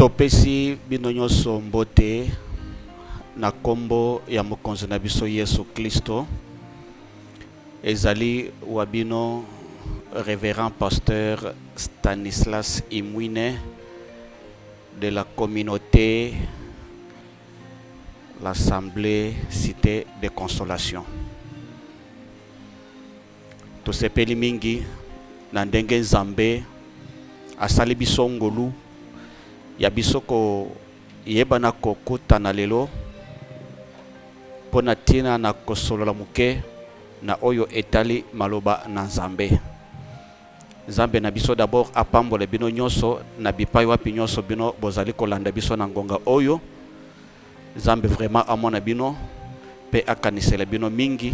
Topesi bino nyonso mbote na kombo ya mokonzi na biso Yesu Kristo. Ezali wabino révérend pasteur Stanislas Imwine de la communauté l'Assemblée Cité de Consolation. Tosepeli mingi na ndenge Nzambe asali biso ngolu ya biso ko yebana kokutana lelo pona tina na kosolola muke na oyo etali maloba na Nzambe. Nzambe na biso d'abord apambola bino nyonso na bipai wapi nyonso bino bozali kolanda biso na ngonga oyo. Nzambe vraiment amona bino pe akanisela bino mingi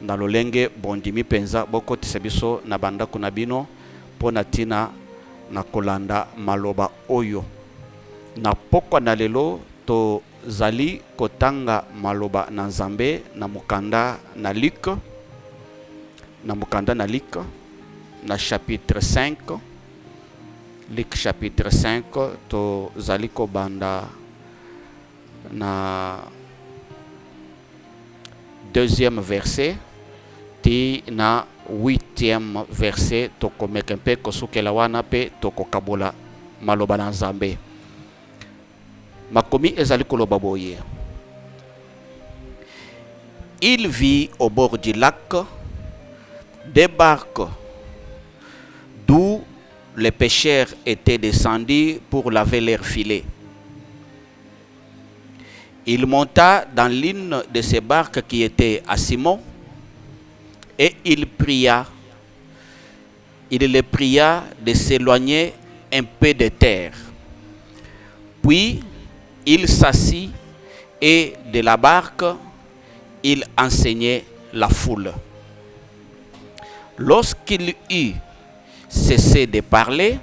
na lolenge bondimi penza bokotisa biso na bandako na bino pona tina na kolanda maloba oyo. Na pokwa na lelo to zali kotanga maloba na Nzambe na mukanda na Luc. Na mukanda na Luc na chapitre 5. Luc chapitre 5 to zali ko banda na deuxième verset ti na 8e verset to komekempe kosukela wana pe to kokabola maloba na Nzambe. Makomi ezali koloba boye. Il vit au bord du lac des barques d'où les pêcheurs étaient descendus pour laver leurs filets. Il monta dans l'une de ces barques qui était à Simon et il le pria de s'éloigner un peu de terre. Puis il s'assit et de la barque, il enseignait la foule. Lorsqu'il eut cessé de parler,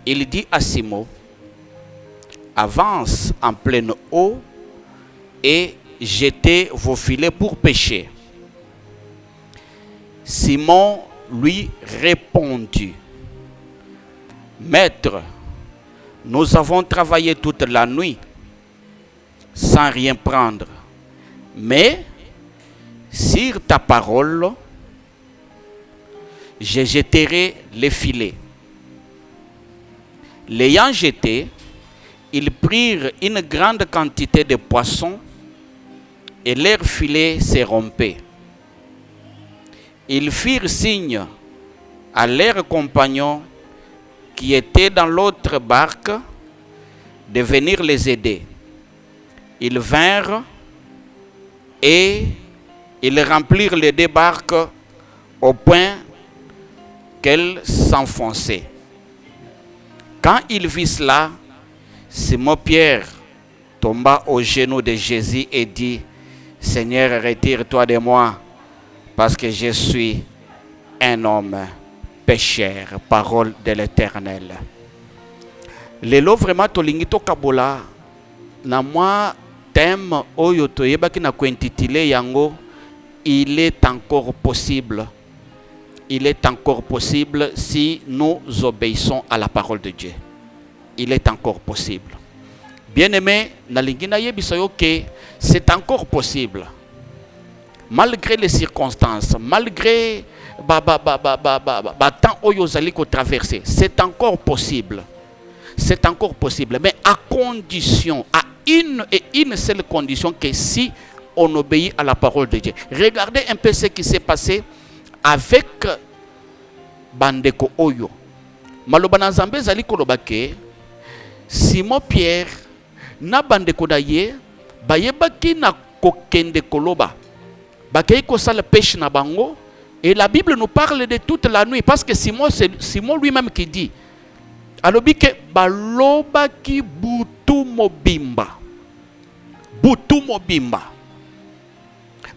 il dit à Simon, avance en pleine eau et jetez vos filets pour pêcher. Simon lui répondit, Maître, nous avons travaillé toute la nuit sans rien prendre, mais sur ta parole, je jetterai les filets. L'ayant jeté, ils prirent une grande quantité de poissons et leurs filets se rompaient. Ils firent signe à leurs compagnons qui étaient dans l'autre barque de venir les aider. Ils vinrent et ils remplirent les deux barques au point qu'elles s'enfonçaient. Quand il vit cela, Simon-Pierre tomba aux genoux de Jésus et dit, Seigneur, retire-toi de moi, parce que je suis un homme pécheur. Parole de l'Éternel. Lelo vraiment tolingi to kabola na moi thème oyo toyebaki na kwentitile yango, il est encore possible. Il est encore possible si nous obéissons à la parole de Dieu. Il est encore possible. Bien-aimé, nalingi na yebiso que c'est encore possible. Malgré les circonstances, malgré temps oyo zali ko traverser, c'est encore possible. C'est encore possible, mais à condition, à une seule condition, que si on obéit à la parole de Dieu. Regardez un peu ce qui s'est passé avec bandeko oyo. Maloba na Nzambe zali koloba ke Simon Pierre na bandeko na ye bayebaki na kokende koloba. Bakei kosala pêche na bango, et la Bible nous parle de toute la nuit parce que c'est Simon lui-même qui dit alobi ke baloba ki butu mobimba. Butu mobimba.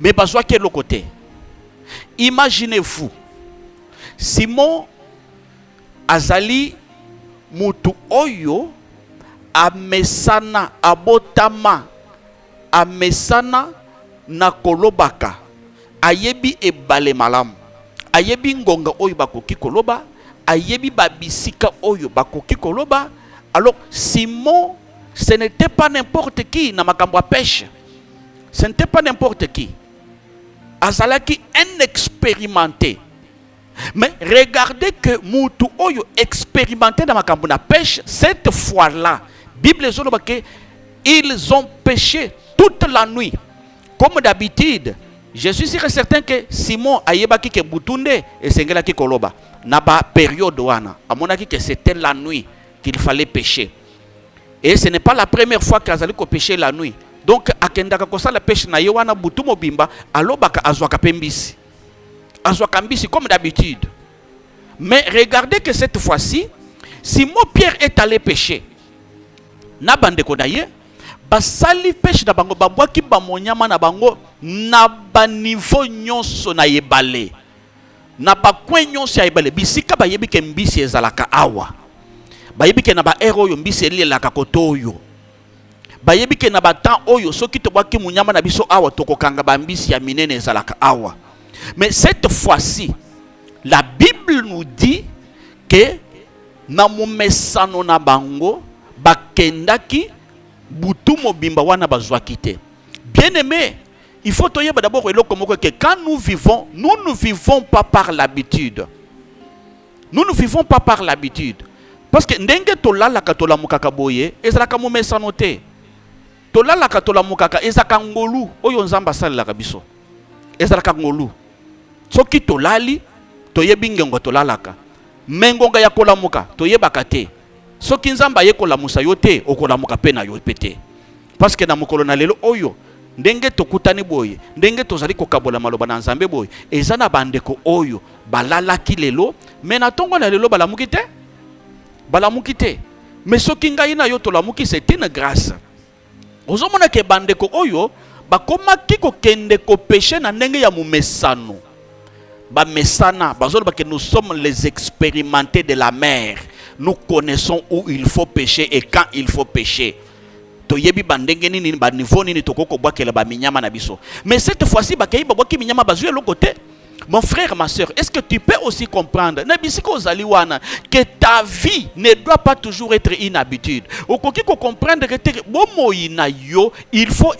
Mais bazwa ke l'autre côté. Imaginez-vous, Simon azali mutu oyo amesana abotama amesana na kolobaka ayebi ebale malamu ayebi ngonga oyo bakoki koloba ayebi babisika oyo bakoki koloba Alors, Simon, ce n'était pas n'importe qui dans makambo ya pêche. Ce n'était pas n'importe qui. Azalaki un expérimenté. Mais regardez que Moutou Oyo expérimenté dans makambo na pêche, cette fois-là, Bible que ils ont pêché toute la nuit. Comme d'habitude, je suis sûr et certain que Simon ayebaki ke butunde et sengelaki koloba. Na ba période wana, amonaki que c'était la nuit qu'il fallait pêcher. Et ce n'est pas la première fois qu'Azali ko pêcher la nuit. Donc akendaka kosala pêche na yewana butu mobimba, alobaka azwaka pembisi. Azwaka mbisi comme d'habitude. Mais regardez que cette fois-ci, Simon Pierre est allé pêcher. Na bandeko na ye, basali pêche na bango babwaki bamonyama na bango na ba niveau nyonso na yebale. Na ba kwen nyonso ya yebale bisika bayebi ke mbisi ezalaka awa. Bayebi ke na ba ero yo mbisi elelaka kotoyo. Bayebi ke na ba temps oyo soki tobwaki munyama na biso awa tokokanga ba mbisi ya minene ezalaka awa. Mais cette fois-ci, la Bible nous dit que na momesano na bango bakendaki butu mobimba wana bazwaki te. Bien-aimé, il faut d'abord que quand nous ne vivons pas par l'habitude. Nous ne vivons pas par l'habitude. Parce que ndenge tolala katola mukaka boye, ezalaka momesano te. Tolala katola mukaka ezaka ngolu oyo nzamba salaka biso. Ezalaka ngolu. Soki tolali toyebi ngengo tolalaka. Mengonga ya kolamuka toyebaka te. Soki nzamba ye kolamusa yo te okolamuka pe na yo pete. Parce que na mokolo na lelo oyo ndenge tokutani boye, ndenge tozali kokabola maloba na nzambe boye, eza na bandeko oyo balalaki lelo, mais na tongo na lelo balamuki te. Balamuki te. Mais soki ngai na yo tolamuki, c'est une grâce. Ozomona ke bandeko oyo bakomaki kokende ko péché na ndenge ya mumesano. Ba mesana, bazolo que nous sommes les expérimentés de la mer. Nous connaissons où il faut pécher et quand il faut pécher. Toyebi bandenge nini ba niveau nini tokoko bwakela ba minyama na biso. Mais cette fois-ci bakei ba bwaki minyama bazuye l'autre côté. Mon frère, ma soeur, est-ce que tu peux aussi comprendre que ta vie ne doit pas toujours être une habitude? Comprendre que il faut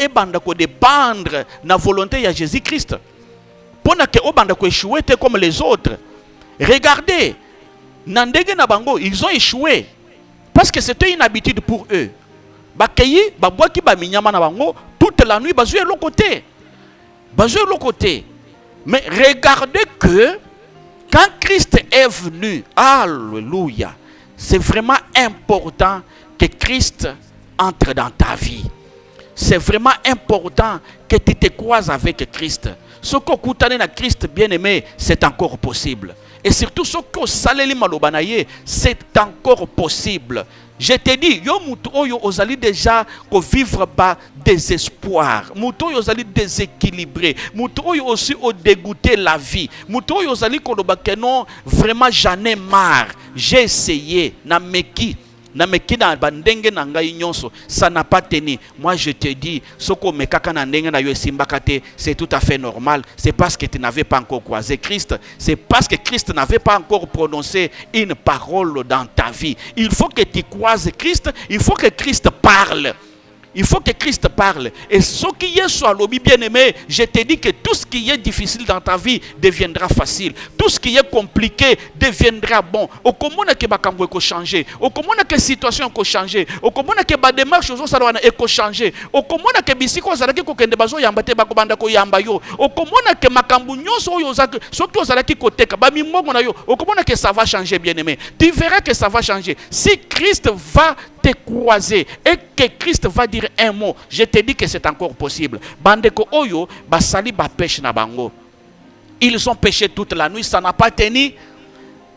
dépendre de la volonté de Jésus-Christ. Pour que échouer comme les autres. Regardez, ils ont échoué parce que c'était une habitude pour eux. Toute la nuit, ils l'autre côté. L'autre côté. Mais regardez que quand Christ est venu, alléluia, c'est vraiment important que Christ entre dans ta vie. C'est vraiment important que tu te croises avec Christ. Ce qu'on coûte à Christ, bien aimé, c'est encore possible. Et surtout ce qu'on saleli malobanaye, c'est encore possible. Je te dis, yo mutu oyo ozali déjà ko vivre par désespoir. Mutu oyo ozali déséquilibré. Mutu oyo aussi au dégoûter la vie. Mutu oyo ozali ko lobake non, vraiment j'en ai marre. J'ai essayé na meki. Na meki na bandenge na ngai nyonso, ça n'a pas tenu. Moi je te dis, soko mekaka na ndenge na yo simbakate, c'est tout à fait normal. C'est parce que tu n'avais pas encore croisé Christ. C'est parce que Christ n'avait pas encore prononcé une parole dans ta vie. Il faut que tu croises Christ, il faut que Christ parle. Il faut que Christ parle. Et ce qui est sur l'obi bien-aimé, je te dis que tout ce qui est difficile dans ta vie deviendra facile. Tout ce qui est compliqué deviendra bon. Au comment que bakambo eko changer. Au comment que situation eko changer. Au comment que ba démarche ozo salwana eko changer. Au comment que bisiko zalaki ko kende bazo yamba te bakobanda ko yamba yo. Au comment que makambu nyonso oyo zaki soki ozalaki koteka ba mimongo na yo. Au comment que ça va changer bien-aimé. Tu verras que ça va changer. Si Christ va te croiser et que Christ va dire un mot, je te dis que c'est encore possible. Bandeko oyo basali ba pêche na bango. Ils ont pêché toute la nuit, ça n'a pas tenu.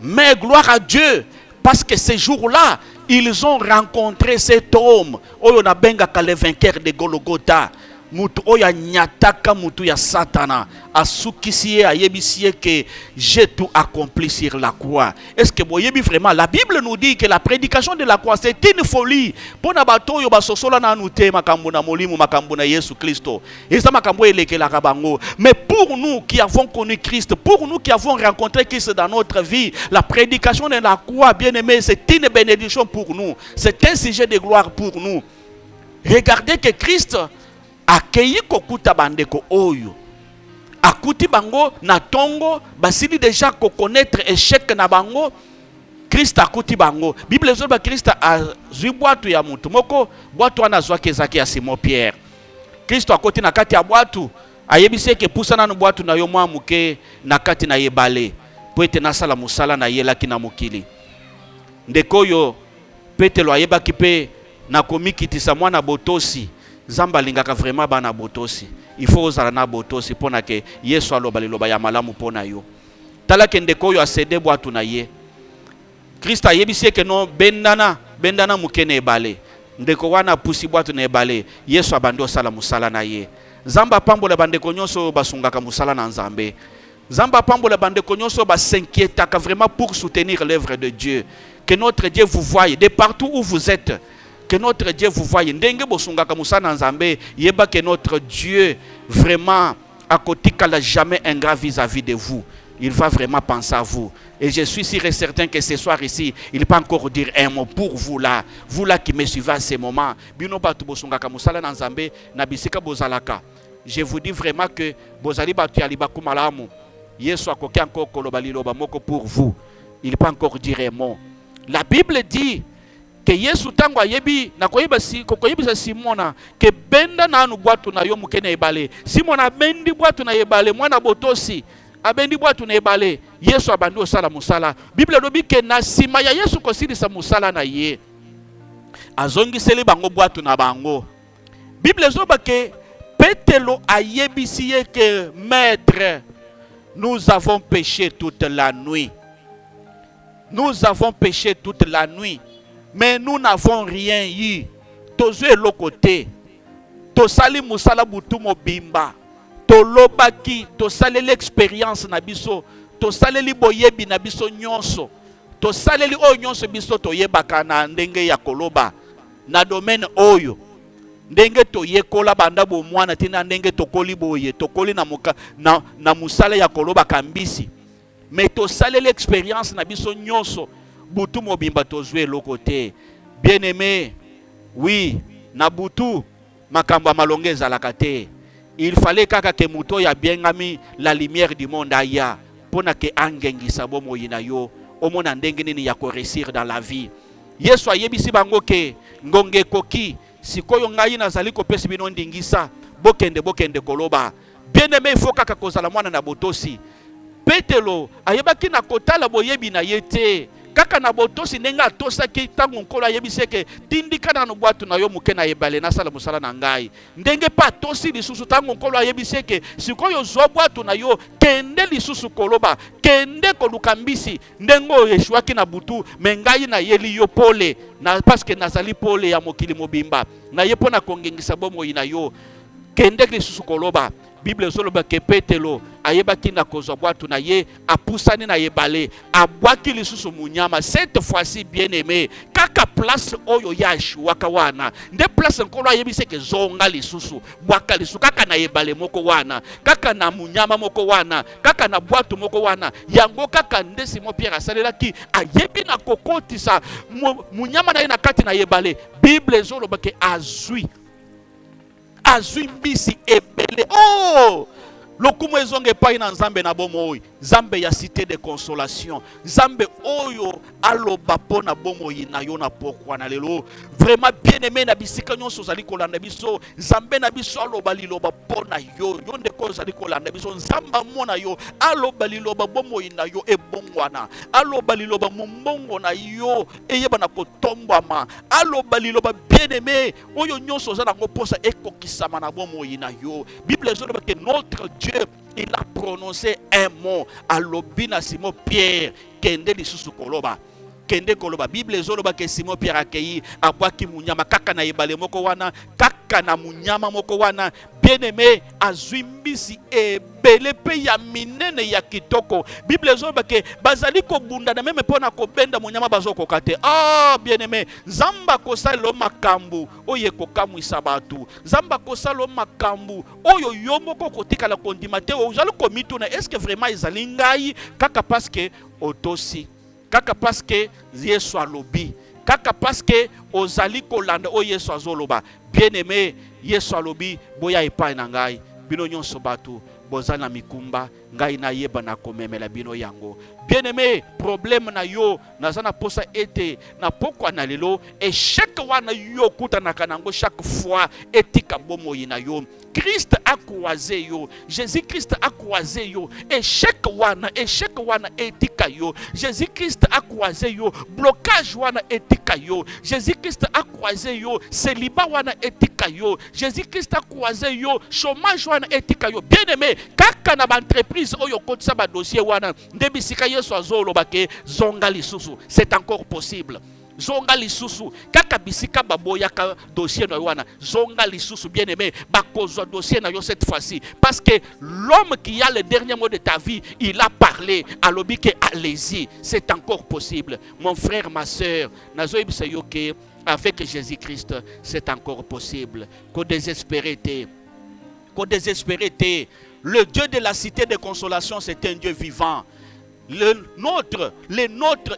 Mais gloire à Dieu, parce que ces jours-là, ils ont rencontré cet homme. Oyo na benga ka le vainqueur de Golgotha. mutu oya nyataka mutu ya Satana asukisi ye ayebisi que j'ai tout accompli sur la croix. Est-ce que vous voyez vraiment la Bible nous dit que la prédication de la croix c'est une folie. Pona bato yo basosola na nute makambo na molimo makambo na Yesu Kristo. Eza makambo elekela kabango. Mais pour nous qui avons connu Christ, pour nous qui avons rencontré Christ dans notre vie, la prédication de la croix, bien-aimé, c'est une bénédiction pour nous. C'est un sujet de gloire pour nous. Regardez que Christ accueilli kokuta bandeko oyo akuti bango na tongo basili déjà ko connaître échec na bango. Christ akuti bango. Bible zoba Christ azwi bwatu ya mutu moko bwatu wana zwake zake ya Simon Pierre. Christ akoti na kati ya bwatu ayebisi ke pusana na bwatu na yo mwa muke na kati na yebale po ete nasala musala na yelaki na mokili. Ndeko yo Petelo ayebaki pe na komikitisa mwana botosi. Zamba lingaka vraiment bana botosi. Il faut ozala na botosi pona ke Yesu aloba liloba ya malamu pona yo. Tala ke ndeko yo asede bwatu na ye. Christ ayebisi ke no bendana mukene ebale. Ndeko wana pusi bwatu na ebale. Yesu abando sala musala na ye. Zamba pambola bandeko nyonso basungaka musala na Nzambe. Zamba pambola bandeko nyonso s'inquiétaka vraiment pour soutenir l'œuvre de Dieu. Que notre Dieu vous voie de partout où vous êtes. Que notre Dieu vous voie. Ndenge bosungaka musala na Nzambe, yeba que notre Dieu vraiment akotikala jamais ingrat vis-à-vis de vous. Il va vraiment penser à vous. Et je suis sûr et certain que ce soir ici, il peut encore dire un mot pour vous là qui me suivez à ce moment. Bino batu bosungaka musala na Nzambe na bisika bozalaka. Je vous dis vraiment que bozali batu ya libaku malamu. Yesu akoki encore koloba liloba moko pour vous. Il peut encore dire un mot. La Bible dit que Yesu tango ayebi na koyebisa Simona que benda na anu bwatu na yo mukene ebale. Simona bendi bwatu na ebale mwana botosi abendi bwatu na ebale. Yesu abandi osala musala. Bible lobi ke na sima ya Yesu kosilisa musala na ye azongiseli bango bwatu na bango. Bible zoba ke Petelo ayebisi ye que maître, nous avons péché toute la nuit. Nous avons péché toute la nuit. Mais nous n'avons rien eu. Tozwe lo côté. Tosali musala butu mobimba. Tolobaki. Tosali l'expérience na biso. Tosali li boyebi na biso nyonso. Tosali li o nyonso biso toyebaka na ndenge ya koloba. Na domaine oyo. Ndenge toyekola banda bo mwana tina ndenge tokoli boye. Tokoli na musala ya koloba kambisi. Mais tosali l'expérience na biso nyonso. Butu mobimba tozwe lo côté. Bien-aimé, oui, na butu makambo malonge ezalaka te. Il fallait kaka ke muto ya biengami la lumière du monde aya pona ke angengisa bomo yina yo omona ndenge nini ya ko réussir dans la vie. Yesu ayebisi bango ke ngonge koki sikoyo ngai nazali kopesi bino ndingisa bokende koloba. Bien-aimé, il faut kaka kozala mwana na botosi. Petelo ayebaki na kotala boyebi na yete kaka na botosi nenga tosaki tango nkolo ayebisi ke tindika na no bwatu na yo muke na yebale na sala musala na ngai ndenge pa tosi lisusu tango nkolo ayebisi ke sikoyo zo bwatu na yo kende lisusu koloba kende koluka mbisi ndengo yeshwaki na butu mengai na yeli yo pole na parce que nazali pole ya mokili mobimba na yepo na kongengisa bomo ina yo kende lisusu koloba. Bible zoloba ke Petelo ayebaki na kozwa bwatu na ye apusani na yebale abwaki lisusu munyama. Cette fois-ci, bien-aimé, kaka place oyo yashi waka wana nde place nkolo ayebise ke zonga lisusu bwaka lisusu kaka na yebale moko wana kaka na munyama moko wana kaka na bwatu moko wana yango kaka nde Simon Pierre asalelaki ayebi na kokotisa munyama na ye na kati na yebale. Bible zoloba ke azwi mbisi ebele. Oh! Lokumu ezonge pai na Nzambe na bomo oyo. Nzambe ya cité de consolation. Nzambe oyo aloba pona bomo na yo na pokwa na lelo. Vraiment bien-aimé na bisika nyonso zali kolanda biso. Nzambe na biso aloba liloba pona yo. Yo ndeko zali kolanda biso. Nzamba mona yo aloba liloba bomo na yo ebongwana. Aloba liloba mumbongo na yo eyeba na kotombama. Aloba liloba bien-aimé oyo nyonso za na ngoposa ekokisama na bomo na yo. Bible zoloba que notre Dieu, il a prononcé un mot à l'obina Simon Pierre kende lisusu koloba kende koloba. Bible zoloba ke Simon Pierre akei abwaki munyama kaka na yebale moko wana kaka kaka na munyama moko wana. Bien-aimé, azwimbisi ebele pe ya minene ya kitoko. Bible zo bake bazali ko bunda na meme pona ko benda munyama bazoko kate. Ah, bien-aimé, Nzamba kosala makambu oye kokamwisa batu. Nzamba kosala makambu oyo yomoko kotika kondima te. Ozali komituna est-ce que vraiment ezali ngai kaka parce que otosi, kaka parce que Yesu alobi, kaka parce que ozali kolanda o Yesu azoloba. Bien-aimé, Yesu alobi boya epai na ngai bino nyonso batu bozana mikumba ngai na yeba na komemela bino yango. Bien-aimé, problème na yo nazana posa ete na pokwa na lelo échec wana yo kutanaka nango chaque fois etika bomoi na yo. Christ a croisé yo, Jésus-Christ a croisé yo, échec wana etika yo, Jésus-Christ a croisé yo, blocage wana etika yo, Jésus-Christ a croisé yo, célibat wana etika yo, Jésus-Christ a croisé yo, chômage wana etika yo. Bien-aimé, kaka na ba entreprise oyo kotisa ba dossier wana ndebisika Yesu azolobake zonga lisusu, c'est encore possible. Zonga lisusu kaka bisika baboyaka dossier na wana zonga lisusu. Bien-aimé, bakozwa dossier na yo cette fois-ci parce que l'homme qui a le dernier mot de ta vie, il a parlé, alobi que allez-y, c'est encore possible. Mon frère, ma sœur, nazoyebisa yo ke avec Jésus-Christ c'est encore possible. Ko désespéré te, le Dieu de la cité de consolation, c'est un Dieu vivant. Le nôtre,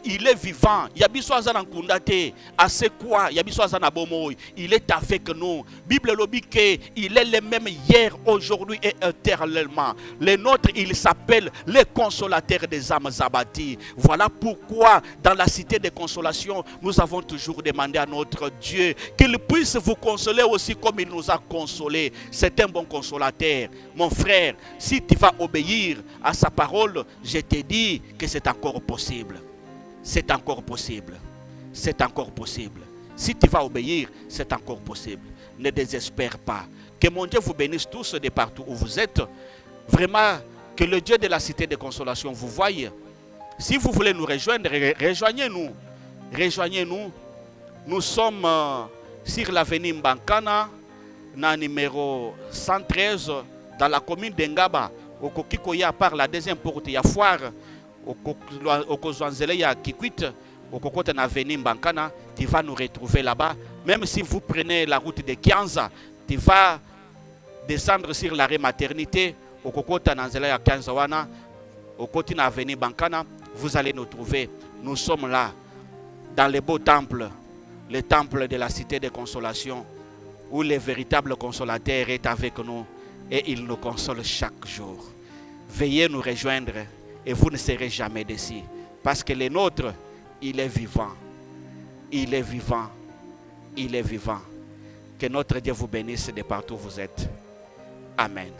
il est vivant. Yabiso azana kundate, assez quoi? Yabiso azana bomoy, il est avec nous. Bible lobique, il est le même hier, aujourd'hui et éternellement. Le nôtre, il s'appelle le consolateur des âmes abattues. Voilà pourquoi, dans la cité de consolation, nous avons toujours demandé à notre Dieu qu'il puisse vous consoler aussi comme il nous a consolés. C'est un bon consolateur. Mon frère, si tu vas obéir à sa parole, je te dis que c'est encore possible. C'est encore possible. C'est encore possible. Si tu vas obéir, c'est encore possible. Ne désespère pas. Que mon Dieu vous bénisse tous de partout où vous êtes. Vraiment, que le Dieu de la cité de consolation vous voie. Si vous voulez nous rejoindre, rejoignez-nous. Rejoignez-nous. Nous sommes sur l'avenue Mbankana, na numéro 113, dans la commune d'Engaba. Au Kokikoya par la deuxième porte, il y a foire. Au Kozwanzele, il y a Kikwit. Au Kokota na avenue Mbankana, tu vas nous retrouver là-bas. Même si vous prenez la route de Kianza, tu vas descendre sur l'arrêt maternité. Au Kokota na Nzela ya Kianza wana, au côté na avenue Mbankana, vous allez nous trouver. Nous sommes là, dans le beau temple, le temple de la cité de consolation, où le véritable consolateur est avec nous et il nous console chaque jour. Veuillez nous rejoindre et vous ne serez jamais déçus. Parce que le nôtre, il est vivant. Il est vivant. Il est vivant. Que notre Dieu vous bénisse de partout où vous êtes. Amen.